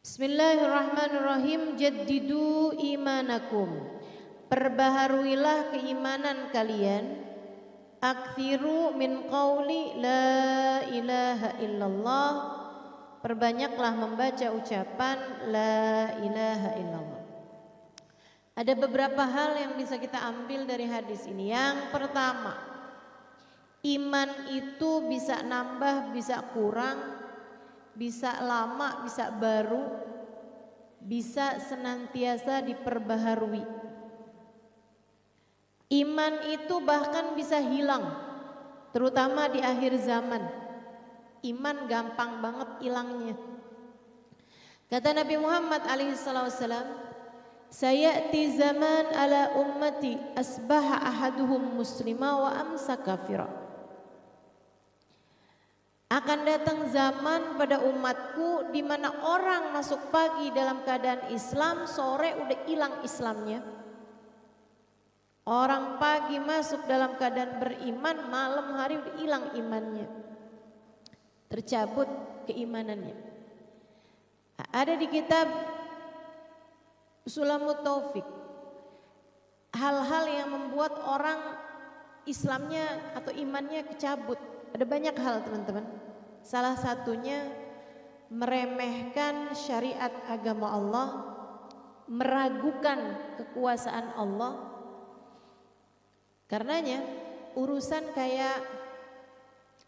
Bismillahirrahmanirrahim. Jaddidu imanakum. Perbaharuilah keimanan kalian. Aktsiru min qauli la ilaha illallah. Perbanyaklah membaca ucapan la ilaha illallah. Ada beberapa hal yang bisa kita ambil dari hadis ini. Yang pertama, iman itu bisa nambah, bisa kurang, bisa lama, bisa baru, bisa senantiasa diperbaharui. Iman itu bahkan bisa hilang, terutama di akhir zaman. Iman gampang banget hilangnya. Kata Nabi Muhammad alaihissalam, sayati zaman ala ummati asbaha ahaduhum muslima wa amsa kafira. Akan datang zaman pada umatku di mana orang masuk pagi dalam keadaan Islam, sore udah hilang Islamnya. Orang pagi masuk dalam keadaan beriman, malam hari udah hilang imannya. Tercabut keimanannya. Ada di kitab Sulamut Taufik hal-hal yang membuat orang Islamnya atau imannya kecabut. Ada banyak hal, teman-teman. Salah satunya meremehkan syariat agama Allah, meragukan kekuasaan Allah. Karenanya urusan kayak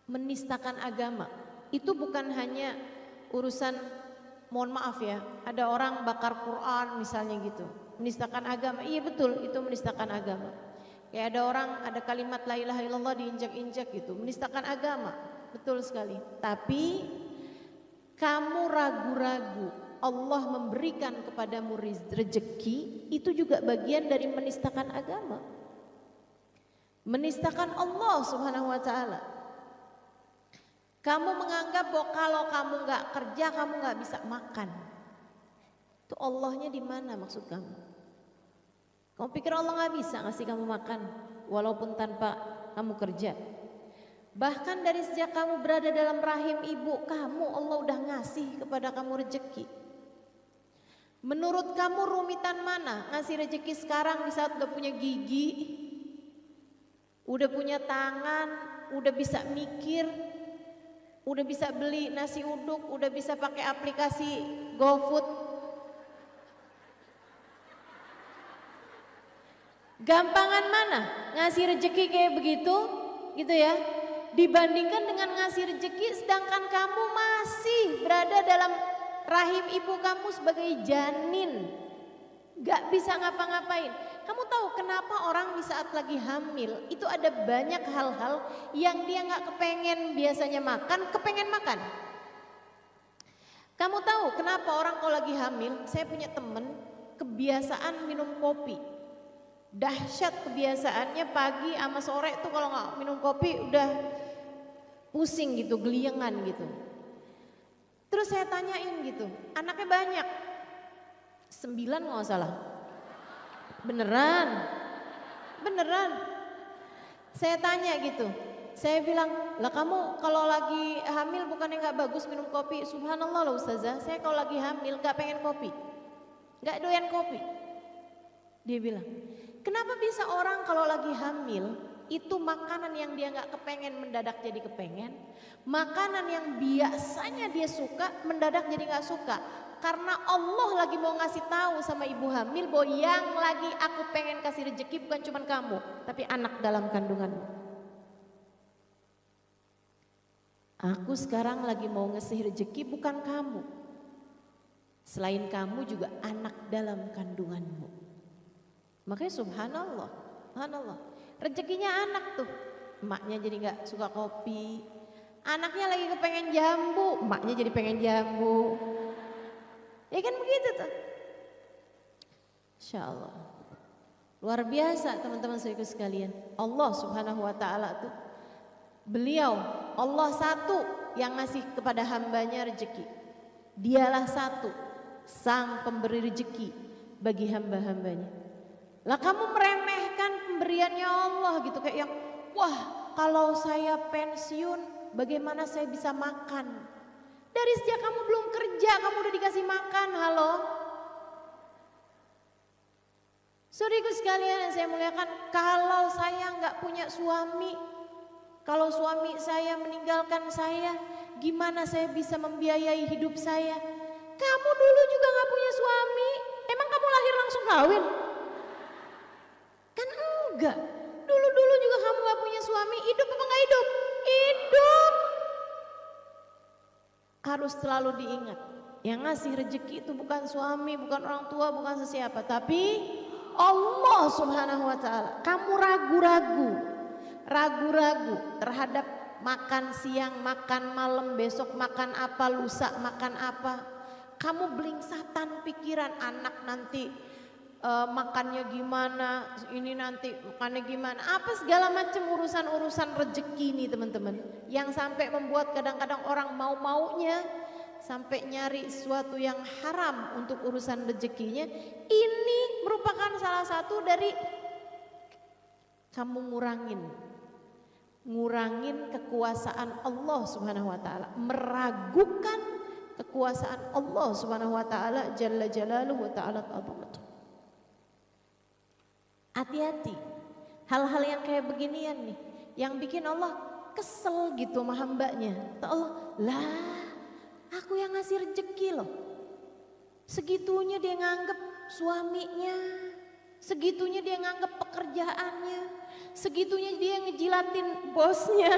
menistakan agama itu bukan hanya urusan, mohon maaf ya, ada orang bakar Quran misalnya gitu, menistakan agama. Iya betul, itu menistakan agama. Kayak ada orang, ada kalimat la ilaha illallah diinjak-injak gitu, menistakan agama. Betul sekali. Tapi kamu ragu-ragu Allah memberikan kepadamu rezeki, itu juga bagian dari menistakan agama, menistakan Allah subhanahu wa ta'ala. Kamu menganggap bahwa kalau kamu gak kerja kamu gak bisa makan. Itu Allahnya di mana maksud kamu? Kamu pikir Allah gak bisa ngasih kamu makan walaupun tanpa kamu kerja? Bahkan dari sejak kamu berada dalam rahim ibu kamu, Allah udah ngasih kepada kamu rezeki. Menurut kamu rumitan mana ngasih rezeki sekarang di saat udah punya gigi, udah punya tangan, udah bisa mikir, udah bisa beli nasi uduk, udah bisa pakai aplikasi GoFood. Gampangan mana ngasih rezeki kayak begitu, gitu ya? Dibandingkan dengan ngasih rezeki sedangkan kamu masih berada dalam rahim ibu kamu sebagai janin, gak bisa ngapa-ngapain. Kamu tahu kenapa orang di saat lagi hamil itu ada banyak hal-hal yang dia gak kepengen biasanya makan, kepengen makan. Kamu tahu kenapa orang kalau lagi hamil? Saya punya temen kebiasaan minum kopi, dahsyat kebiasaannya, pagi sama sore tuh kalau gak minum kopi udah pusing gitu, geliengan gitu. Terus saya tanyain gitu, anaknya banyak, 9 kalau nggak salah. Beneran. Saya tanya gitu, saya bilang, lah kamu kalau lagi hamil bukannya nggak bagus minum kopi? Subhanallah loh ustazah, saya kalau lagi hamil nggak pengen kopi, nggak doyan kopi. Dia bilang, kenapa bisa orang kalau lagi hamil itu makanan yang dia nggak kepengen mendadak jadi kepengen, makanan yang biasanya dia suka mendadak jadi nggak suka? Karena Allah lagi mau ngasih tahu sama ibu hamil bahwa yang lagi aku pengen kasih rezeki bukan cuma kamu, tapi anak dalam kandunganmu. Aku sekarang lagi mau ngasih rezeki bukan kamu, selain kamu juga anak dalam kandunganmu. Makanya subhanallah, rezekinya anak tuh. Emaknya jadi gak suka kopi, anaknya lagi kepengen jambu, emaknya jadi pengen jambu. Ya kan begitu tuh. Insya Allah. Luar biasa teman-teman saudaraku sekalian. Allah subhanahu wa ta'ala tuh, beliau Allah satu yang ngasih kepada hambanya rezeki. Dialah satu sang pemberi rezeki bagi hamba-hambanya. Lah kamu meremehkan pemberiannya Allah gitu, kayak yang wah kalau saya pensiun bagaimana saya bisa makan? Dari sejak kamu belum kerja kamu udah dikasih ngasih makan, halo. Saudaraku sekalian yang saya muliakan, kalau saya nggak punya suami, kalau suami saya meninggalkan saya, gimana saya bisa membiayai hidup saya? Kamu dulu juga nggak punya suami, emang kamu lahir langsung kawin? Kan enggak. Dulu-dulu juga kamu nggak punya suami, hidup apa nggak hidup? Hidup. Harus selalu diingat, yang ngasih rezeki itu bukan suami, bukan orang tua, bukan sesiapa, tapi Allah Subhanahu wa Ta'ala. Kamu ragu-ragu terhadap makan siang, makan malam, besok makan apa, lusa makan apa. Kamu belingsatan pikiran, anak nanti makannya gimana, ini nanti makannya gimana, apa segala macam urusan-urusan rezeki nih teman-teman, yang sampai membuat kadang-kadang orang mau-maunya sampai nyari sesuatu yang haram untuk urusan rezekinya. Ini merupakan salah satu dari kamu ngurangin kekuasaan Allah Subhanahu wa Ta'ala, meragukan kekuasaan Allah Subhanahu wa Ta'ala jalla jalaluhu wa ta'ala azamatuh. Hati-hati, hal-hal yang kayak beginian nih, yang bikin Allah kesel gitu sama hambanya. Allah, lah aku yang ngasih rezeki loh. Segitunya dia nganggep suaminya, segitunya dia nganggep pekerjaannya, segitunya dia ngejilatin bosnya,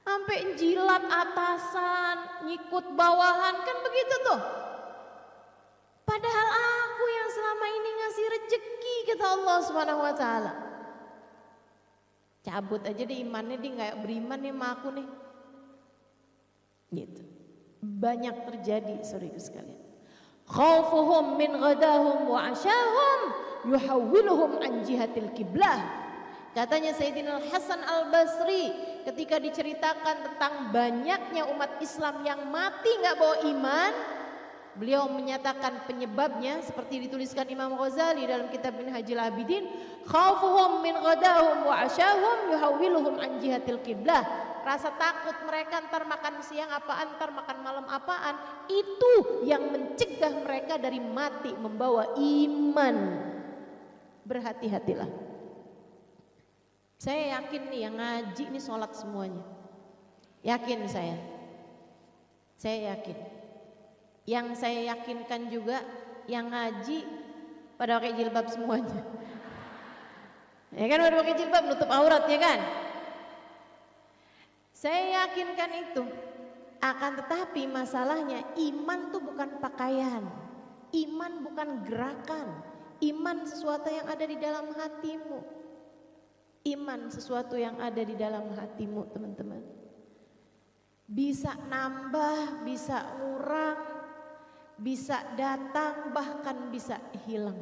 sampai jilat atasan, nyikut bawahan, kan begitu tuh. Padahal aku yang selama ini ngasih rezeki, kata Allah Subhanahu wa Ta'ala. Cabut aja deh imannya, dia nggak beriman nih sama aku nih. Gitu. Banyak terjadi saudaraku sekalian. Khaufuhum min ghadahum wa asyahum yuhawwiluhum an jihatil kiblah. Katanya Sayyidina Hasan Al-Basri ketika diceritakan tentang banyaknya umat Islam yang mati nggak bawa iman, beliau menyatakan penyebabnya seperti dituliskan Imam Ghazali dalam kitab Minhajul Abidin, khaufuhum min ghadahum wa asyahum yuhawwiluhum an jihatil kiblah. Rasa takut mereka ntar makan siang apaan, ntar makan malam apaan, itu yang mencegah mereka dari mati membawa iman. Berhati-hatilah. Saya yakin nih yang ngaji nih sholat semuanya. Yakin saya yakin. Yang saya yakinkan juga yang ngaji pada pakai jilbab semuanya. Ya kan, pada pakai jilbab nutup aurat ya kan. Saya yakinkan itu. Akan tetapi masalahnya iman tuh bukan pakaian, iman bukan gerakan, iman sesuatu yang ada di dalam hatimu. Iman sesuatu yang ada di dalam hatimu teman-teman. Bisa nambah, bisa ngurang, bisa datang, bahkan bisa hilang.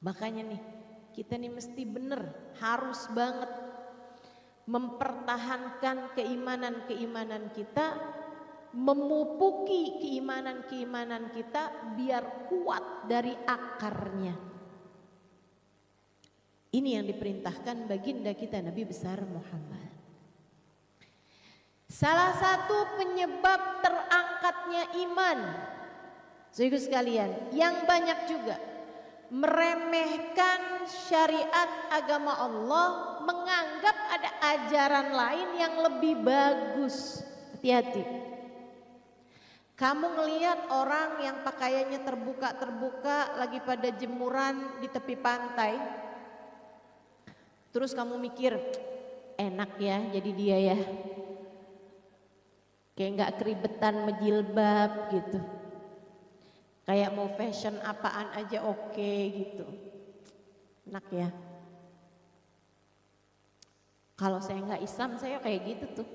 Makanya nih kita nih mesti bener, harus banget mempertahankan keimanan-keimanan kita, memupuki keimanan-keimanan kita biar kuat dari akarnya. Ini yang diperintahkan baginda kita Nabi besar Muhammad. Salah satu penyebab terangkatnya iman, saudaraku sekalian, yang banyak juga meremehkan syariat agama Allah, menganggap ada ajaran lain yang lebih bagus. Hati-hati. Kamu ngelihat orang yang pakaiannya terbuka-terbuka lagi pada jemuran di tepi pantai, terus kamu mikir, enak ya jadi dia ya, kayak nggak keribetan menjilbab gitu, kayak mau fashion apaan aja oke gitu, enak ya. Kalau saya nggak Islam saya kayak gitu tuh.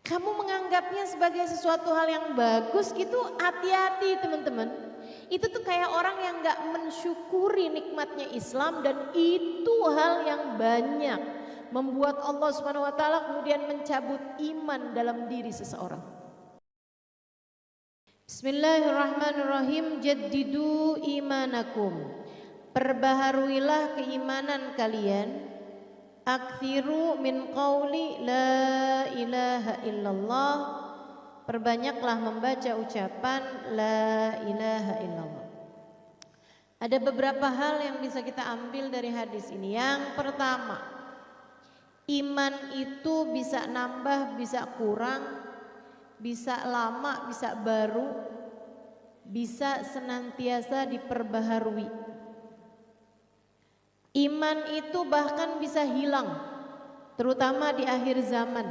Kamu menganggapnya sebagai sesuatu hal yang bagus gitu, hati-hati teman-teman. Itu tuh kayak orang yang nggak mensyukuri nikmatnya Islam, dan itu hal yang banyak membuat Allah Subhanahu wa Ta'ala kemudian mencabut iman dalam diri seseorang. Bismillahirrahmanirrahim. Jaddidu imanakum, perbaharuilah keimanan kalian. Aktsiru min qauli la ilaha illallah. Perbanyaklah membaca ucapan la ilaha illallah. Ada beberapa hal yang bisa kita ambil dari hadis ini. Yang pertama, iman itu bisa nambah, bisa kurang, bisa lama, bisa baru, bisa senantiasa diperbaharui. Iman itu bahkan bisa hilang, terutama di akhir zaman.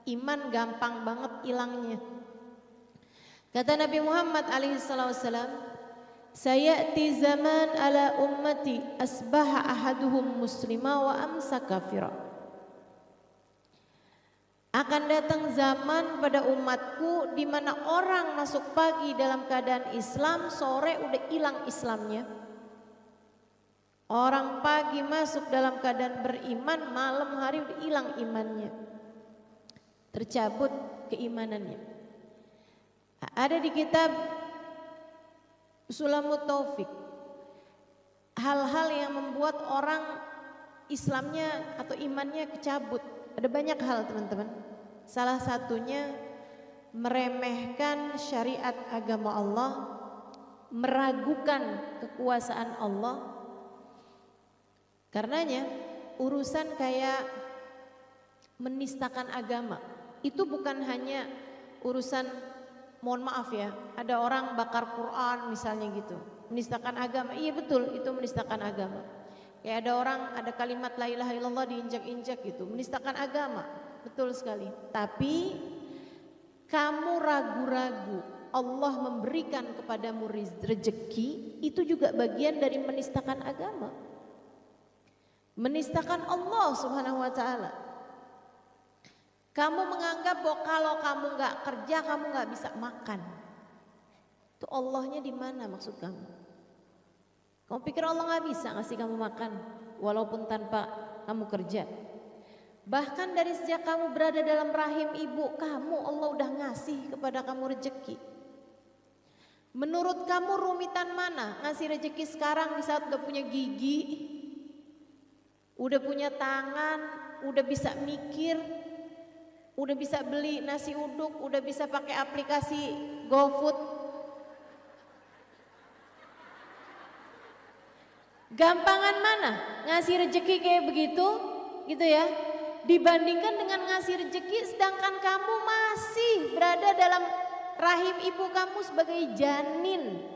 Iman gampang banget hilangnya. Kata Nabi Muhammad alaihissalam, sayati zaman ala ummati asbaha ahaduhum muslima wa amsa kafira. Akan datang zaman pada umatku di mana orang masuk pagi dalam keadaan Islam, sore udah hilang Islamnya. Orang pagi masuk dalam keadaan beriman, malam hari udah hilang imannya. Tercabut keimanannya. Ada di kitab Sulamut Taufik hal-hal yang membuat orang Islamnya atau imannya kecabut. Ada banyak hal teman-teman. Salah satunya meremehkan syariat agama Allah, meragukan kekuasaan Allah. Karenanya urusan kayak menistakan agama itu bukan hanya urusan, mohon maaf ya, ada orang bakar Quran misalnya gitu, menistakan agama. Iya betul, itu menistakan agama. Kayak ada orang, ada kalimat la ilaha illallah diinjak-injak gitu, menistakan agama. Betul sekali. Tapi kamu ragu-ragu Allah memberikan kepadamu rezeki, itu juga bagian dari menistakan agama. Menistakan Allah Subhanahu wa taala. Kamu menganggap bahwa kalau kamu nggak kerja kamu nggak bisa makan. Itu Allahnya di mana maksud kamu? Kamu pikir Allah nggak bisa ngasih kamu makan walaupun tanpa kamu kerja? Bahkan dari sejak kamu berada dalam rahim ibu kamu, Allah udah ngasih kepada kamu rezeki. Menurut kamu rumitan mana ngasih rezeki sekarang di saat udah punya gigi, udah punya tangan, udah bisa mikir, udah bisa beli nasi uduk, udah bisa pakai aplikasi GoFood. Gampangan mana ngasih rezeki kayak begitu, gitu ya, dibandingkan dengan ngasih rezeki sedangkan kamu masih berada dalam rahim ibu kamu sebagai janin,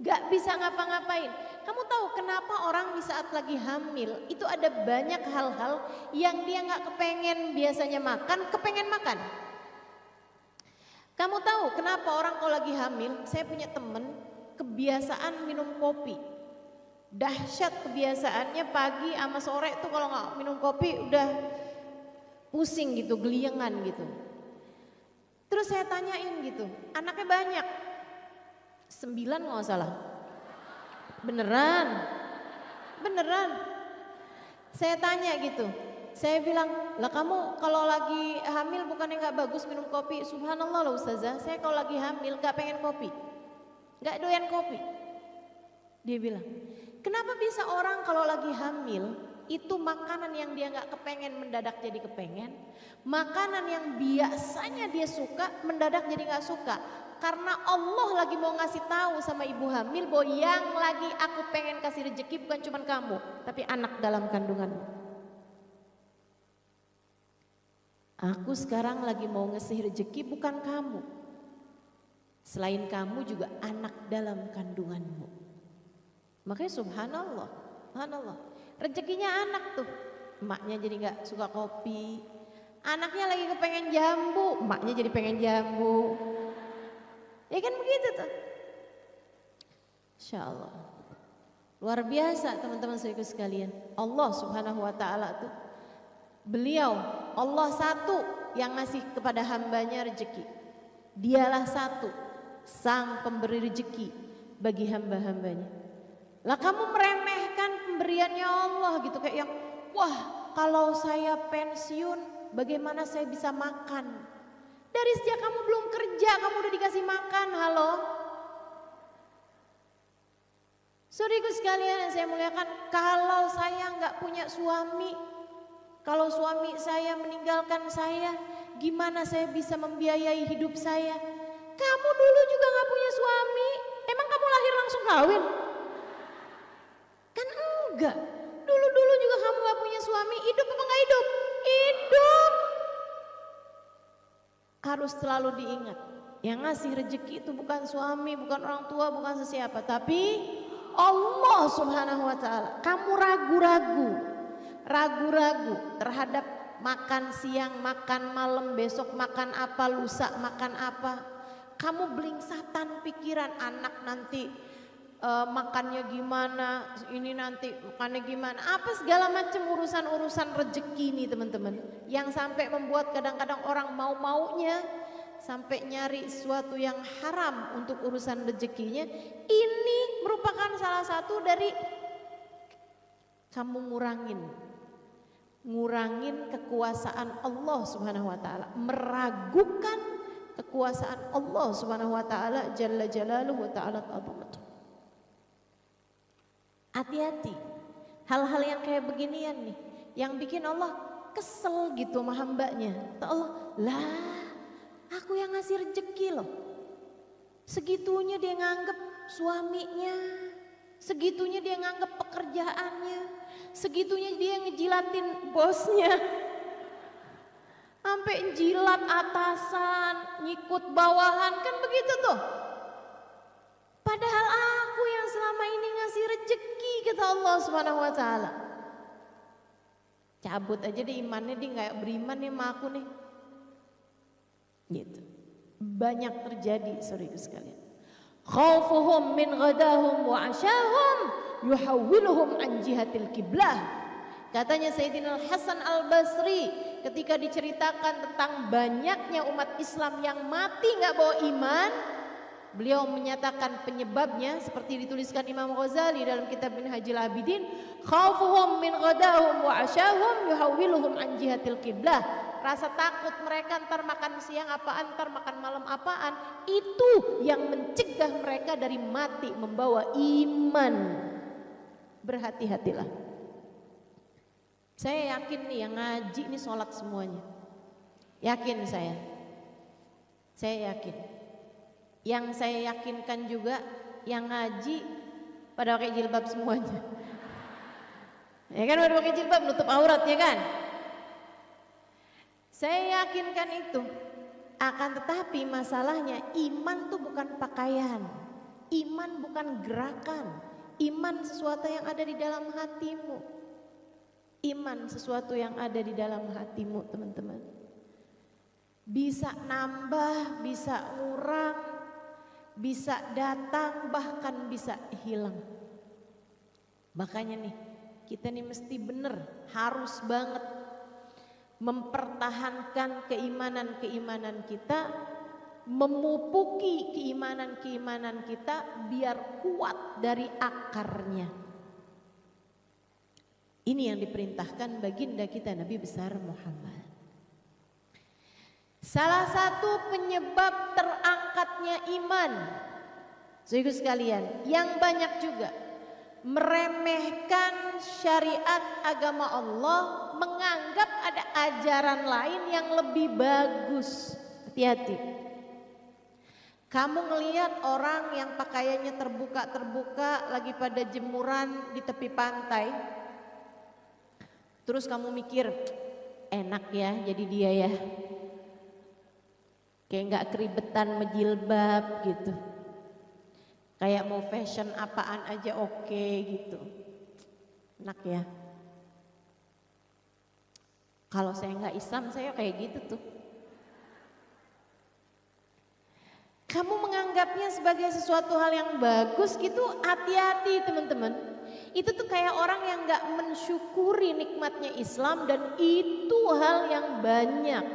gak bisa ngapa-ngapain. Kamu tahu kenapa orang di saat lagi hamil itu ada banyak hal-hal yang dia gak kepengen biasanya makan, kepengen makan. Kamu tahu kenapa orang kalau lagi hamil, saya punya temen kebiasaan minum kopi. Dahsyat kebiasaannya, pagi sama sore tuh kalau gak minum kopi udah pusing gitu, geliengan gitu. Terus saya tanyain gitu, anaknya banyak, 9 nggak salah. Beneran. Saya tanya gitu, saya bilang, lah kamu kalau lagi hamil bukannya nggak bagus minum kopi? Subhanallah loh ustazah, saya kalau lagi hamil nggak pengen kopi, nggak doyan kopi. Dia bilang, kenapa bisa orang kalau lagi hamil itu makanan yang dia nggak kepengen mendadak jadi kepengen, makanan yang biasanya dia suka mendadak jadi nggak suka? Karena Allah lagi mau ngasih tahu sama ibu hamil bahwa yang lagi aku pengen kasih rezeki bukan cuma kamu, tapi anak dalam kandunganmu. Aku sekarang lagi mau ngasih rezeki bukan kamu, selain kamu juga anak dalam kandunganmu. Makanya subhanallah, rezekinya anak tuh. Emaknya jadi nggak suka kopi, anaknya lagi kepengen jambu, emaknya jadi pengen jambu. Ya kan begitu tuh. Insya Allah. Luar biasa teman-teman saudaraku sekalian. Allah subhanahu wa ta'ala tuh, beliau Allah satu yang ngasih kepada hambanya rezeki. Dialah satu sang pemberi rezeki bagi hamba-hambanya. Lah kamu meremehkan pemberiannya Allah gitu, kayak yang wah kalau saya pensiun bagaimana saya bisa makan? Dari sejak kamu belum kerja kamu udah dikasih makan, halo. Saudaraku sekalian yang saya muliakan, kalau saya nggak punya suami, Kalau suami saya meninggalkan saya, gimana saya bisa membiayai hidup saya? Kamu dulu juga gak punya suami, emang kamu lahir langsung kawin? Kan enggak. Dulu-dulu juga kamu gak punya suami, hidup apa gak hidup? Hidup. Harus selalu diingat, yang ngasih rezeki itu bukan suami, bukan orang tua, bukan sesiapa, tapi Allah Subhanahu wa ta'ala. Kamu ragu-ragu terhadap makan siang, makan malam, besok makan apa, lusa makan apa. Kamu belingsatan pikiran, anak nanti makannya gimana, ini nanti makannya gimana, apa segala macam urusan-urusan rezeki ini teman-teman, yang sampai membuat kadang-kadang orang mau-maunya sampai nyari sesuatu yang haram untuk urusan rezekinya. Ini merupakan salah satu dari kamu ngurangin kekuasaan Allah Subhanahu wa ta'ala, meragukan kekuasaan Allah Subhanahu wa ta'ala jalla jalaluhu wa ta'ala azamatuh. Hati-hati, hal-hal yang kayak beginian nih, yang bikin Allah kesel gitu sama hambanya. Allah, lah aku yang ngasih rezeki loh. Segitunya dia nganggep suaminya, segitunya dia nganggep pekerjaannya, segitunya dia ngejilatin bosnya, sampai jilat atasan, nyikut bawahan, kan begitu tuh. Padahal aku yang selama ini ngasih rezeki, kata Allah Subhanahu wa ta'ala. Cabut aja deh imannya, dia nggak beriman nih sama aku nih. Gitu. Banyak terjadi saudara sekalian. Khaufuhum min ghadahum wa asyahum yuhawwiluhum an jihatil qiblah. Katanya Sayyidina Hasan Al-Basri ketika diceritakan tentang banyaknya umat Islam yang mati nggak bawa iman, beliau menyatakan penyebabnya seperti dituliskan Imam Ghazali dalam kitab Minhajul Abidin, khaufuhum min ghadahum wa asyahum yuhawwiluhum an jihatil qiblah. Rasa takut mereka ntar makan siang apaan, ntar makan malam apaan, itu yang mencegah mereka dari mati membawa iman. Berhati-hatilah. Saya yakin nih yang ngaji ini sholat semuanya. Yakin saya yakin. Yang saya yakinkan juga yang ngaji pada pakai jilbab semuanya. Ya kan, pada pakai jilbab nutup aurat ya kan. Saya yakinkan itu. Akan tetapi masalahnya iman tuh bukan pakaian, iman bukan gerakan, iman sesuatu yang ada di dalam hatimu. Iman sesuatu yang ada di dalam hatimu teman-teman. Bisa nambah, bisa ngurang, bisa datang, bahkan bisa hilang. Makanya nih, kita nih mesti bener, harus banget mempertahankan keimanan-keimanan kita, memupuki keimanan-keimanan kita biar kuat dari akarnya. Ini yang diperintahkan baginda kita Nabi besar Muhammad. Salah satu penyebab terangkatnya iman, saudara sekalian, yang banyak juga meremehkan syariat agama Allah, menganggap ada ajaran lain yang lebih bagus. Hati-hati. Kamu ngelihat orang yang pakaiannya terbuka-terbuka lagi pada jemuran di tepi pantai, terus kamu mikir, enak ya jadi dia ya, kayak nggak keribetan menjilbab gitu, kayak mau fashion apaan aja oke gitu, enak ya. Kalau saya nggak Islam saya kayak gitu tuh. Kamu menganggapnya sebagai sesuatu hal yang bagus gitu, hati-hati teman-teman. Itu tuh kayak orang yang nggak mensyukuri nikmatnya Islam, dan itu hal yang banyak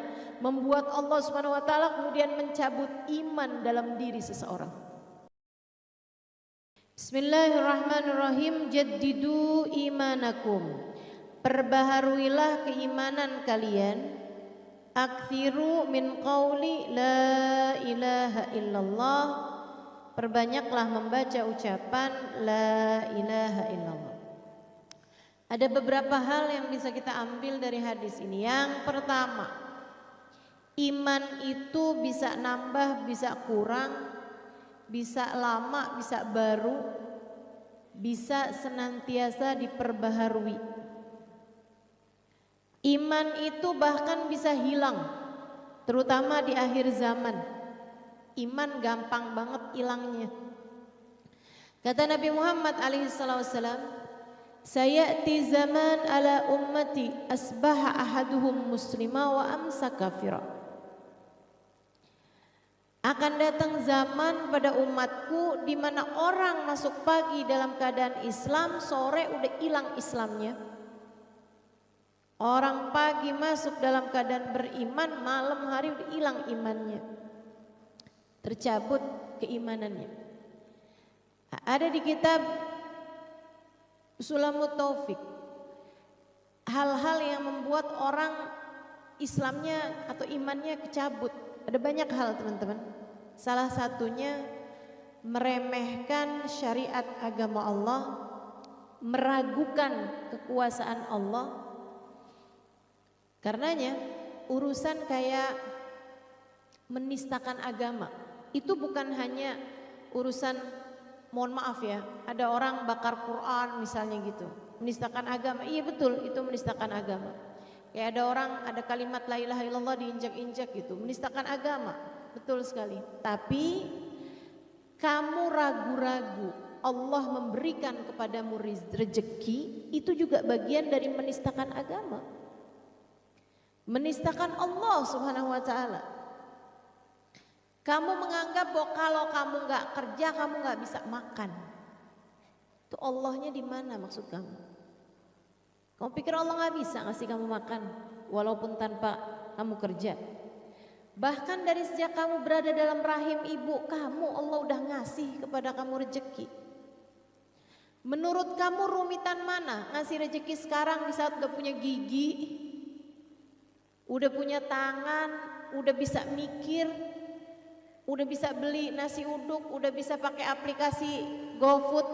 membuat Allah Subhanahu wa taala kemudian mencabut iman dalam diri seseorang. Bismillahirrahmanirrahim. Jaddidu imanakum. Perbaharuilah keimanan kalian. Aktsiru min qauli la ilaha illallah. Perbanyaklah membaca ucapan la ilaha illallah. Ada beberapa hal yang bisa kita ambil dari hadis ini. Yang pertama, iman itu bisa nambah, bisa kurang, bisa lama, bisa baru, bisa senantiasa diperbaharui. Iman itu bahkan bisa hilang, terutama di akhir zaman. Iman gampang banget hilangnya. Kata Nabi Muhammad alaihissalam, sayati zaman ala ummati asbaha ahaduhum muslima wa amsa kafira. Akan datang zaman pada umatku di mana orang masuk pagi dalam keadaan Islam, sore udah hilang Islamnya. Orang pagi masuk dalam keadaan beriman, malam hari udah hilang imannya. Tercabut keimanannya. Ada di kitab Sulamut Taufik hal-hal yang membuat orang Islamnya atau imannya kecabut. Ada banyak hal teman-teman. Salah satunya meremehkan syariat agama Allah, meragukan kekuasaan Allah. Karenanya urusan kayak menistakan agama itu bukan hanya urusan, mohon maaf ya, ada orang bakar Quran misalnya gitu, menistakan agama. Iya betul, itu menistakan agama. Kayak ada orang, ada kalimat la ilaha illallah diinjak-injak gitu, menistakan agama. Betul sekali. Tapi kamu ragu-ragu Allah memberikan kepadamu rezeki, itu juga bagian dari menistakan agama. Menistakan Allah Subhanahu wa taala. Kamu menganggap bahwa kalau kamu nggak kerja kamu nggak bisa makan. Itu Allahnya di mana maksud kamu? Kamu pikir Allah nggak bisa ngasih kamu makan walaupun tanpa kamu kerja? Bahkan dari sejak kamu berada dalam rahim ibu kamu, Allah udah ngasih kepada kamu rezeki. Menurut kamu rumitan mana ngasih rezeki sekarang di saat udah punya gigi, udah punya tangan, udah bisa mikir, udah bisa beli nasi uduk, udah bisa pakai aplikasi GoFood.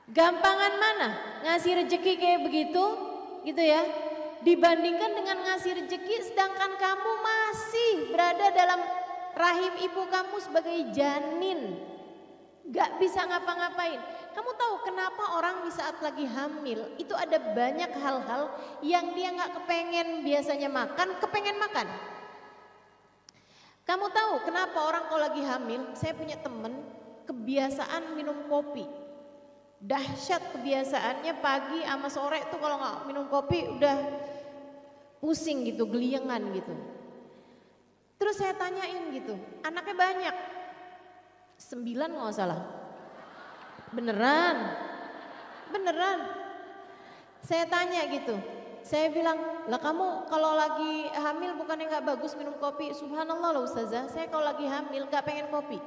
Gampangan mana ngasih rezeki kayak begitu, gitu ya, dibandingkan dengan ngasih rezeki sedangkan kamu masih berada dalam rahim ibu kamu sebagai janin, gak bisa ngapa-ngapain. Kamu tahu kenapa orang di saat lagi hamil itu ada banyak hal-hal yang dia gak kepengen biasanya makan, kepengen makan. Kamu tahu kenapa orang kalau lagi hamil, saya punya temen kebiasaan minum kopi. Dahsyat kebiasaannya, pagi sama sore tuh kalau gak minum kopi udah pusing gitu, geliengan gitu. Terus saya tanyain gitu, anaknya banyak, 9 kalau nggak salah. Beneran. Saya tanya gitu, saya bilang, lah kamu kalau lagi hamil bukannya nggak bagus minum kopi? Subhanallah loh Ustazah, saya kalau lagi hamil nggak pengen kopi,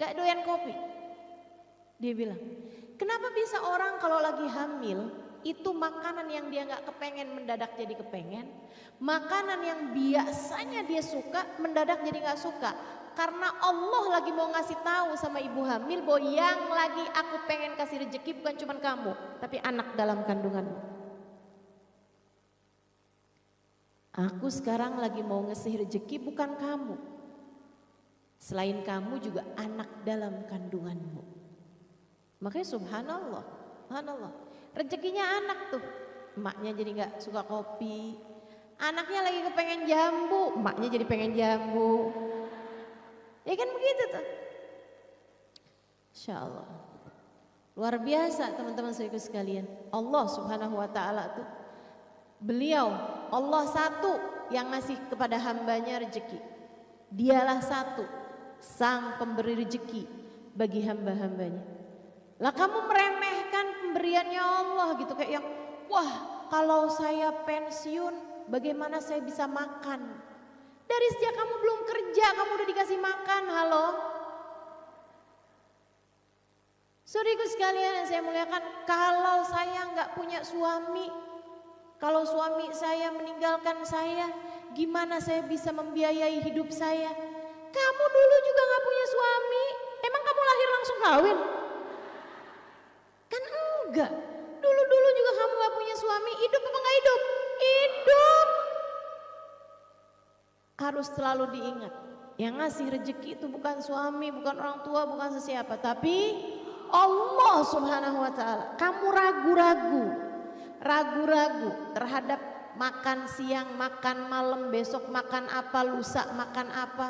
nggak doyan kopi. Dia bilang, kenapa bisa orang kalau lagi hamil itu makanan yang dia nggak kepengen mendadak jadi kepengen, makanan yang biasanya dia suka mendadak jadi nggak suka? Karena Allah lagi mau ngasih tahu sama ibu hamil bahwa yang lagi aku pengen kasih rezeki bukan cuma kamu, tapi anak dalam kandunganmu. Aku sekarang lagi mau ngasih rezeki bukan kamu, selain kamu juga anak dalam kandunganmu. Makanya subhanallah, rezekinya anak tuh, emaknya jadi nggak suka kopi, anaknya lagi kepengen jambu, emaknya jadi pengen jambu. Ya kan begitu tuh. Insya Allah. Luar biasa teman-teman saudaraku sekalian. Allah Subhanahu wa taala tuh, beliau Allah satu yang ngasih kepada hambanya rezeki. Dialah satu sang pemberi rezeki bagi hamba-hambanya. Lah kamu meremehkan pemberiannya Allah gitu, kayak yang wah kalau saya pensiun bagaimana saya bisa makan? Dari sejak kamu belum kerja kamu udah dikasih makan, halo. Saudaraku sekalian yang saya muliakan, kalau saya nggak punya suami, kalau suami saya meninggalkan saya, gimana saya bisa membiayai hidup saya? Kamu dulu juga nggak punya suami, emang kamu lahir langsung kawin? Enggak. Dulu-dulu juga kamu gak punya suami, hidup apa gak hidup? Hidup. Harus selalu diingat. Yang ngasih rezeki itu bukan suami, bukan orang tua, bukan sesiapa, tapi Allah Subhanahu wa taala. Kamu ragu-ragu terhadap makan siang, makan malam, besok makan apa, lusa makan apa.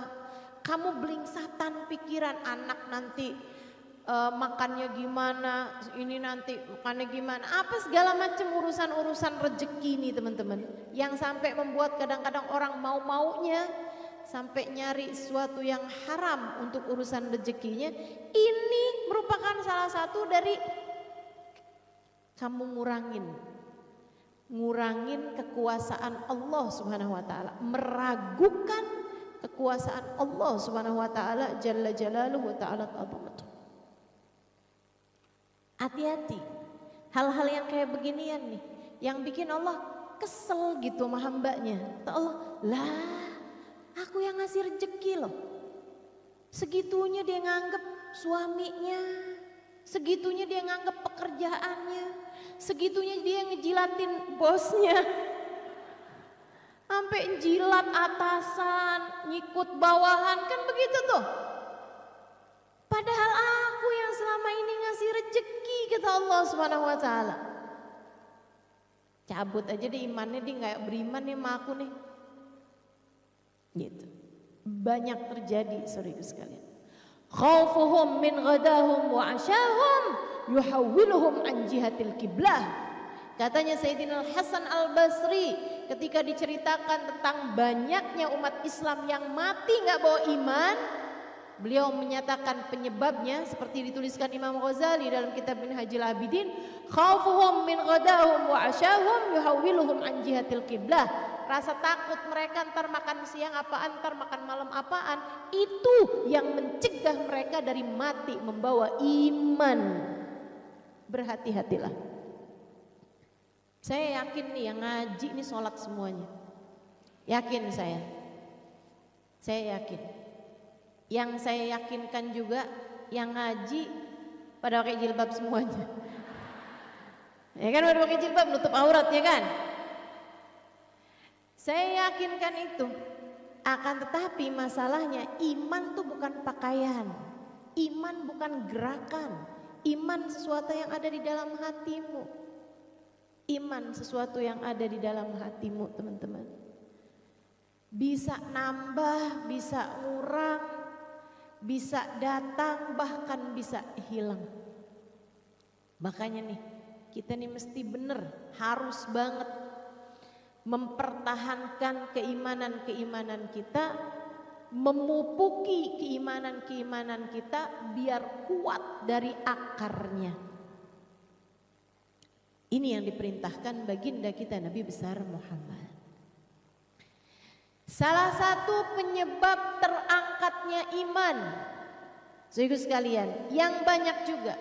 Kamu belingsatan pikiran, anak nanti makannya gimana, ini nanti makannya gimana, apa segala macam urusan-urusan rezeki nih teman-teman, yang sampai membuat kadang-kadang orang mau-maunya sampai nyari sesuatu yang haram untuk urusan rezekinya. Ini merupakan salah satu dari kamu ngurangin kekuasaan Allah Subhanahu wa taala, meragukan kekuasaan Allah Subhanahu wa taala jalla jalaluhu wa ta'ala azamatuh. Hati-hati hal-hal yang kayak beginian nih, yang bikin Allah kesel gitu sama hambanya. Kata Allah, lah aku yang ngasih rezeki loh. Segitunya dia nganggep suaminya, segitunya dia nganggep pekerjaannya, segitunya dia ngejilatin bosnya, sampai jilat atasan, nyikut bawahan, kan begitu tuh. Padahal aku yang selama ini ngasih rezeki, kata Allah Subhanahu wa taala. Cabut aja deh imannya, dia nggak beriman nih sama aku nih. Gitu. Banyak terjadi saudara sekalian. Khaufuhum min ghadahum wa asyahum yuhawwiluhum an jihatil qiblah. Katanya Sayyidina Hasan Al-Basri ketika diceritakan tentang banyaknya umat Islam yang mati nggak bawa iman, beliau menyatakan penyebabnya seperti dituliskan Imam Ghazali dalam kitab Minhajul Abidin, khaufuhum min ghadahum wa asyahum yuhawwiluhum an jihatil qiblah. Rasa takut mereka ntar makan siang apaan, ntar makan malam apaan, itu yang mencegah mereka dari mati membawa iman. Berhati-hatilah. Saya yakin nih yang ngaji nih sholat semuanya. Yakin saya yakin. Yang saya yakinkan juga yang ngaji pada pakai jilbab semuanya. Ya kan, pada pakai jilbab nutup aurat ya kan. Saya yakinkan itu. Akan tetapi masalahnya iman tuh bukan pakaian, iman bukan gerakan, iman sesuatu yang ada di dalam hatimu. Iman sesuatu yang ada di dalam hatimu teman-teman. Bisa nambah, bisa ngurang, bisa datang, bahkan bisa hilang. Makanya nih kita nih mesti bener, harus banget mempertahankan keimanan-keimanan kita, memupuki keimanan-keimanan kita biar kuat dari akarnya. Ini yang diperintahkan baginda kita Nabi besar Muhammad. Salah satu penyebab terangkatnya iman, saudara sekalian, yang banyak juga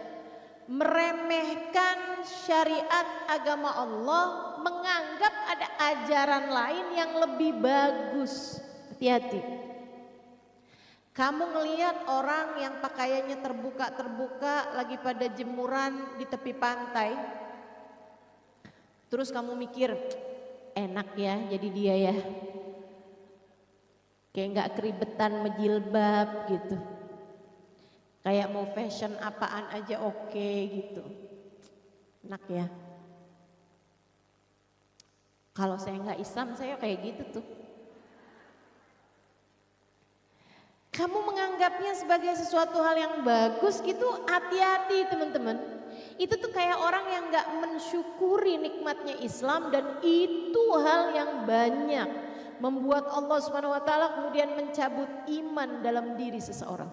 meremehkan syariat agama Allah, menganggap ada ajaran lain yang lebih bagus. Hati-hati. Kamu ngelihat orang yang pakaiannya terbuka-terbuka lagi pada jemuran di tepi pantai, terus kamu mikir, enak ya jadi dia ya, kayak nggak keribetan menjilbab gitu, kayak mau fashion apaan aja oke gitu, enak ya. Kalau saya nggak Islam saya kayak gitu tuh. Kamu menganggapnya sebagai sesuatu hal yang bagus gitu, hati-hati teman-teman. Itu tuh kayak orang yang nggak mensyukuri nikmatnya Islam, dan itu hal yang banyak membuat Allah Subhanahu wa taala kemudian mencabut iman dalam diri seseorang.